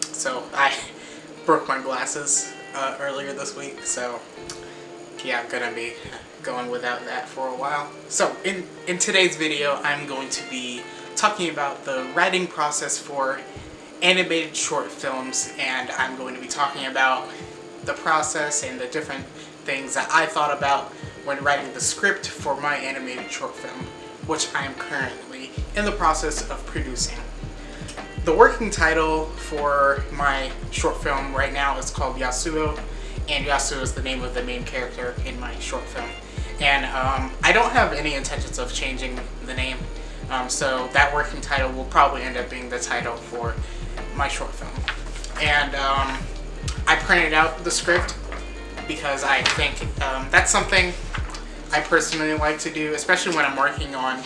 So I broke my glasses earlier this week, so yeah, I'm gonna be going without that for a while. So in today's video, I'm going to be talking about the writing process for animated short films, and I'm going to be talking about the process and the different things that I thought about when writing the script for my animated short film, which I am currently in the process of producing. The working title for my short film right now is called Yasuo, and Yasuo is the name of the main character in my short film. And I don't have any intentions of changing the name, so that working title will probably end up being the title for my short film. And I printed out the script because I think that's something I personally like to do, especially when I'm working on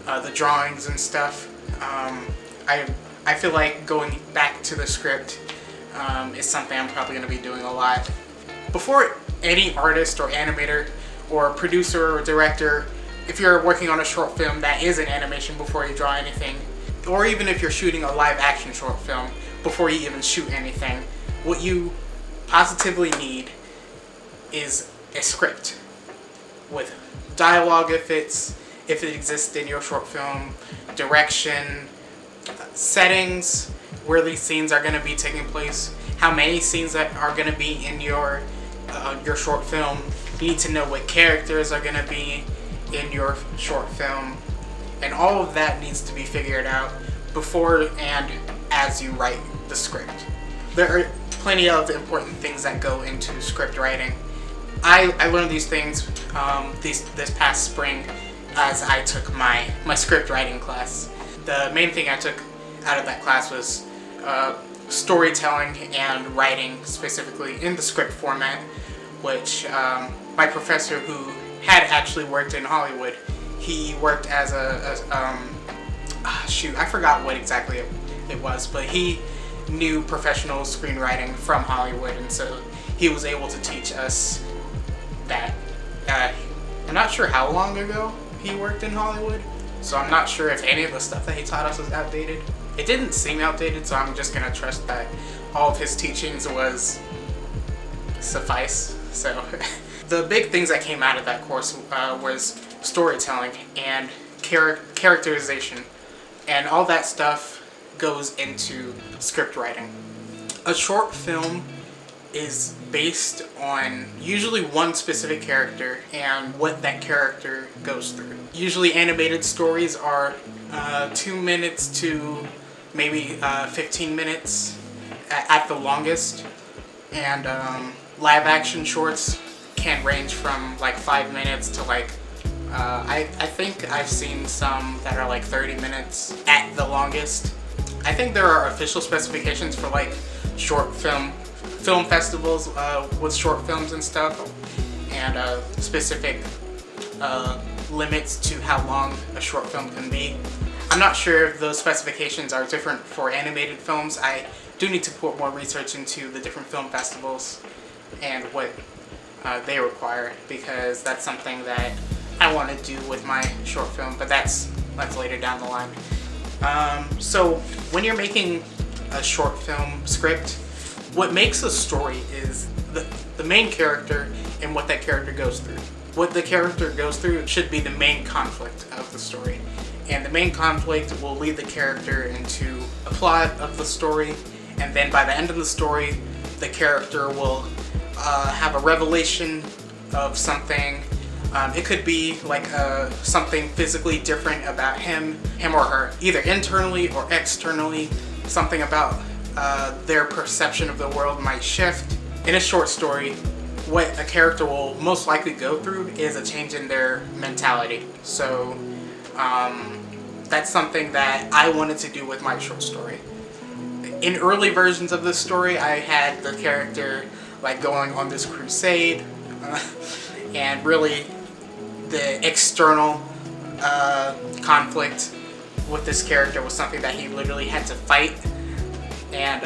the drawings and stuff. I feel like going back to the script is something I'm probably going to be doing a lot. Before any artist or animator or producer or director, if you're working on a short film that is an animation before you draw anything, or even if you're shooting a live action short film before you even shoot anything, what you positively need is a script with dialogue if it exists in your short film, direction, settings, where these scenes are going to be taking place, how many scenes that are going to be in your short film. You need to know what characters are going to be in your short film, and all of that needs to be figured out before and as you write the script. There are plenty of important things that go into script writing. I learned these things this past spring as I took my script writing class. The main thing I took out of that class was storytelling and writing, specifically in the script format, which my professor, who had actually worked in Hollywood, he worked as I forgot what exactly it was, but he knew professional screenwriting from Hollywood, and so he was able to teach us that. I'm not sure how long ago he worked in Hollywood, so I'm not sure if any of the stuff that he taught us was outdated. It didn't seem outdated, so I'm just gonna trust that all of his teachings suffice. So the big things that came out of that course was storytelling and characterization, and all that stuff goes into script writing. A short film is based on usually one specific character and what that character goes through. Usually animated stories are 2 minutes to maybe 15 minutes at the longest, and live action shorts can range from like 5 minutes to like I think I've seen some that are like 30 minutes at the longest. I think there are official specifications for like short film festivals with short films and stuff, and specific limits to how long a short film can be. I'm not sure if those specifications are different for animated films. I do need to put more research into the different film festivals and what they require, because that's something that I want to do with my short film, but that's later down the line. So when you're making a short film script, what makes a story is the main character and what that character goes through. What the character goes through should be the main conflict of the story, and the main conflict will lead the character into a plot of the story, and then by the end of the story, the character will have a revelation of something. It could be like something physically different about him or her, either internally or externally. Something about their perception of the world might shift. In a short story, what a character will most likely go through is a change in their mentality. So that's something that I wanted to do with my short story. In early versions of this story, I had the character like going on this crusade, and really the external conflict with this character was something that he literally had to fight. And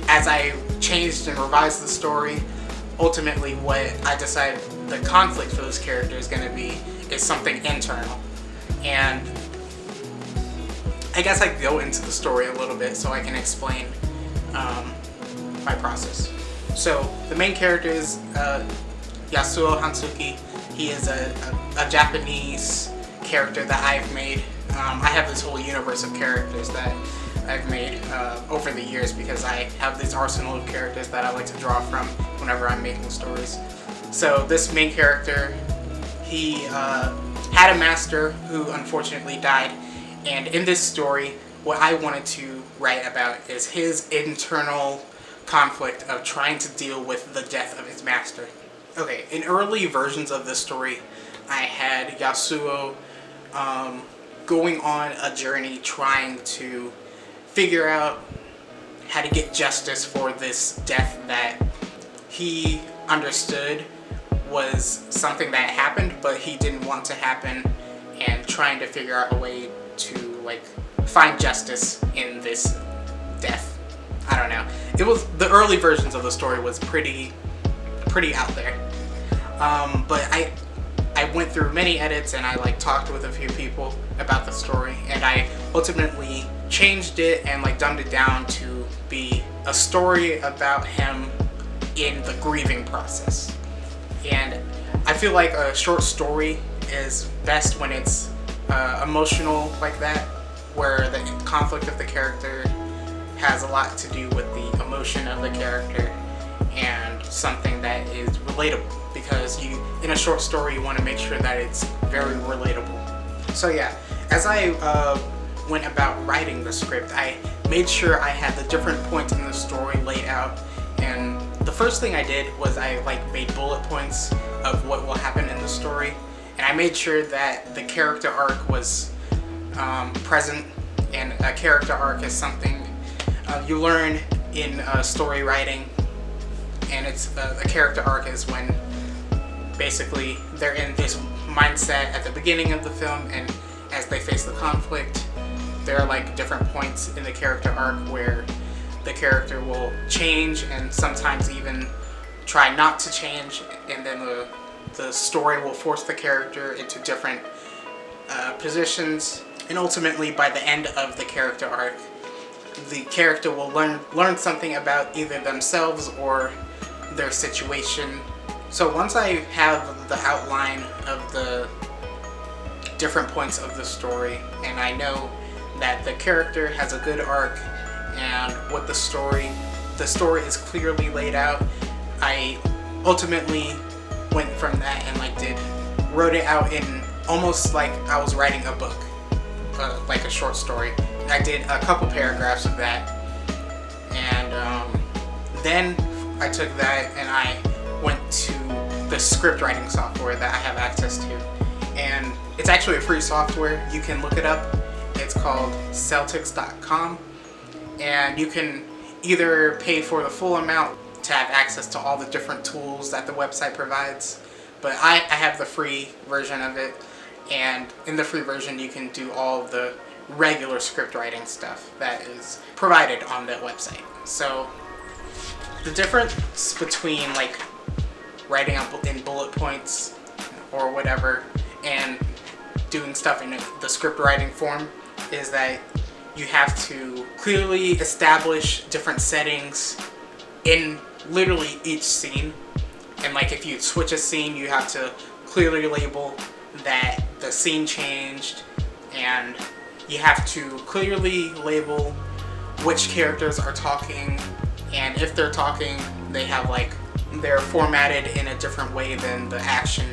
as I changed and revised the story, ultimately what I decided the conflict for this character is going to be is something internal. And I guess I could go into the story a little bit so I can explain my process. So the main character is Yasuo Hansuki. He is a Japanese character that I've made. I have this whole universe of characters that I've made over the years because I have this arsenal of characters that I like to draw from whenever I'm making stories. So this main character, he had a master who unfortunately died, and in this story, what I wanted to write about is his internal conflict of trying to deal with the death of his master. Okay, in early versions of this story, I had Yasuo going on a journey trying to figure out how to get justice for this death that he understood was something that happened, but he didn't want to happen, and trying to figure out a way to like find justice in this death. I don't know. It was, the early versions of the story was pretty out there. But I went through many edits and I like talked with a few people about the story, and I ultimately changed it and like dumbed it down to be a story about him in the grieving process. And I feel like a short story is best when it's emotional like that, where the conflict of the character has a lot to do with the emotion of the character and something that is relatable, because you, in a short story, you want to make sure that it's very relatable. So yeah, as I went about writing the script, I made sure I had the different points in the story laid out, and the first thing I did was I like made bullet points of what will happen in the story, and I made sure that the character arc was present. And a character arc is something you learn in story writing, and it's a character arc is when basically they're in this mindset at the beginning of the film, and as they face the conflict, there are like different points in the character arc where the character will change and sometimes even try not to change, and then the story will force the character into different positions, and ultimately by the end of the character arc, the character will learn something about either themselves or their situation. So once I have the outline of the different points of the story, and I know that the character has a good arc and what the story is clearly laid out, I ultimately went from that and wrote it out in almost like I was writing a book, like a short story. I did a couple paragraphs of that, and then I took that and I went to the script writing software that I have access to, and it's actually a free software. You can look it up. It's called Celtics.com, and you can either pay for the full amount to have access to all the different tools that the website provides, but I have the free version of it, and in the free version you can do all of the regular script writing stuff that is provided on that website. So the difference between like writing up in bullet points or whatever and doing stuff in the script writing form is that you have to clearly establish different settings in literally each scene, and like if you switch a scene, you have to clearly label that the scene changed, and you have to clearly label which characters are talking, and if they're talking, they have they're formatted in a different way than the action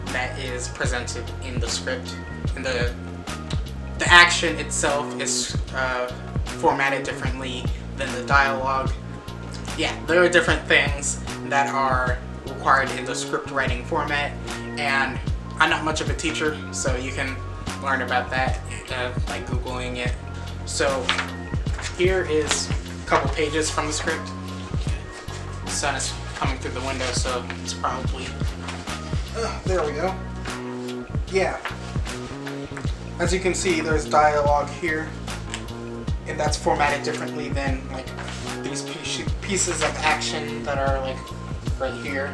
that is presented in the script. And the action itself is formatted differently than the dialogue. Yeah, there are different things that are required in the script writing format, and I'm not much of a teacher, so you can learn about that by Googling it. So here is a couple pages from the script. The sun is coming through the window, so it's probably... there we go. Yeah. As you can see, there's dialogue here, and that's formatted differently than these pieces of action that are right here.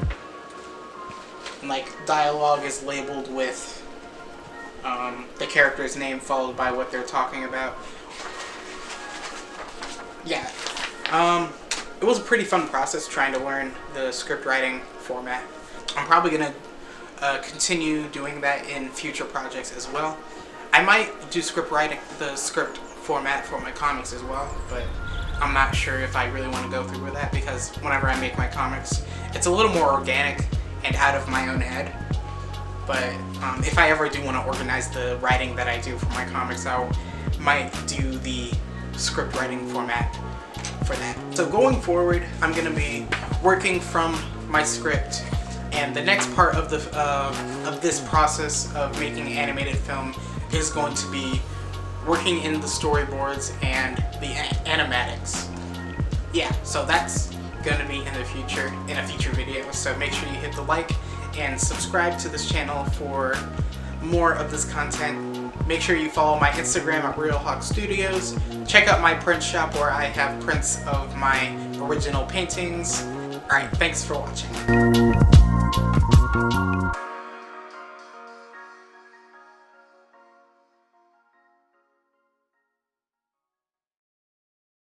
And dialogue is labeled with the character's name followed by what they're talking about. Yeah, It was a pretty fun process trying to learn the script writing format. I'm probably going to continue doing that in future projects as well. I might do the script format for my comics as well, but I'm not sure if I really want to go through with that, because whenever I make my comics, it's a little more organic and out of my own head. But if I ever do want to organize the writing that I do for my comics, I might do the script writing format for that. So going forward, I'm going to be working from my script, and the next part of this process of making animated film is going to be working in the storyboards and the animatics. Yeah, so that's gonna be in a future video. So make sure you hit the like and subscribe to this channel for more of this content. Make sure you follow my Instagram at Real Hawk Studios. Check out my print shop where I have prints of my original paintings. Alright, thanks for watching.